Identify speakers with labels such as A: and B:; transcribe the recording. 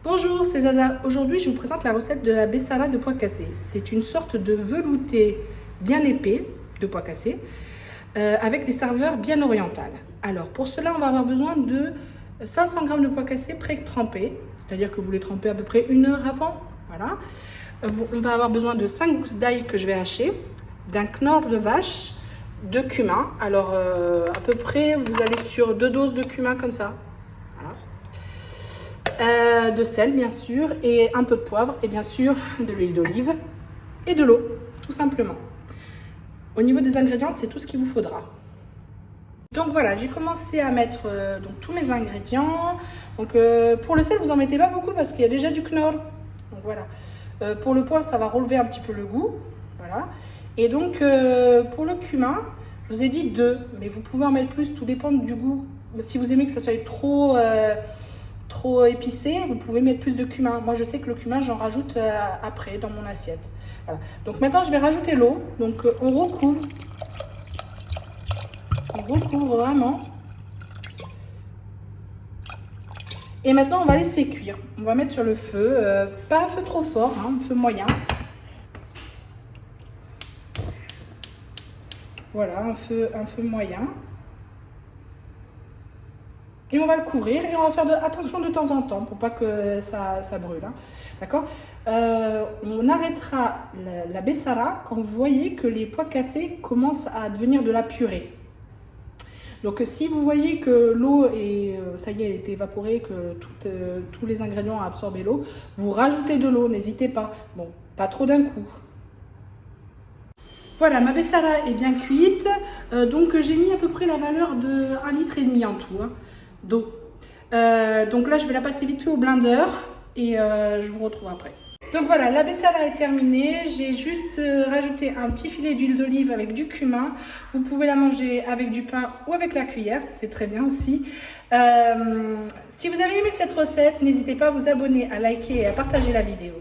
A: Bonjour, c'est Zaza. Aujourd'hui, je vous présente la recette de la bessara de pois cassés. C'est une sorte de velouté bien épais de pois cassés avec des saveurs bien orientales. Alors, pour cela, on va avoir besoin de 500 g de pois cassés pré-trempés, c'est-à-dire que vous les trempez à peu près 1 heure avant. Voilà. On va avoir besoin de 5 gousses d'ail que je vais hacher, d'un knorr de vache, de cumin. Alors, à peu près, vous allez sur 2 doses de cumin comme ça. Voilà. De sel bien sûr et un peu de poivre et bien sûr de l'huile d'olive et de l'eau tout simplement. Au niveau des ingrédients, c'est tout ce qu'il vous faudra. Donc voilà, j'ai commencé à mettre donc, tous mes ingrédients. Donc pour le sel, vous en mettez pas beaucoup parce qu'il y a déjà du knorr. Donc voilà. Pour le poivre, ça va relever un petit peu le goût. Voilà. Et donc pour le cumin, je vous ai dit 2, mais vous pouvez en mettre plus, tout dépend du goût. Si vous aimez que ça soit trop épicé, vous pouvez mettre plus de cumin. Moi, je sais que le cumin, j'en rajoute après dans mon assiette. Voilà. Donc maintenant, je vais rajouter l'eau. Donc on recouvre vraiment. Et maintenant, on va laisser cuire. On va mettre sur le feu, pas un feu trop fort, hein, un feu moyen. Voilà, un feu moyen. Et on va le couvrir et on va faire attention de temps en temps pour pas que ça brûle. Hein. D'accord. On arrêtera la bessara quand vous voyez que les pois cassés commencent à devenir de la purée. Donc si vous voyez que l'eau est, ça y est, elle est évaporée, que tous les ingrédients ont absorbé l'eau, vous rajoutez de l'eau, n'hésitez pas. Bon, pas trop d'un coup. Voilà, ma bessara est bien cuite. Donc j'ai mis à peu près la valeur de 1,5 litre en tout. Hein, d'eau. Donc là, je vais la passer vite fait au blender et je vous retrouve après. Donc voilà, la bessara est terminée. J'ai juste rajouté un petit filet d'huile d'olive avec du cumin. Vous pouvez la manger avec du pain ou avec la cuillère, c'est très bien aussi. Si vous avez aimé cette recette, n'hésitez pas à vous abonner, à liker et à partager la vidéo.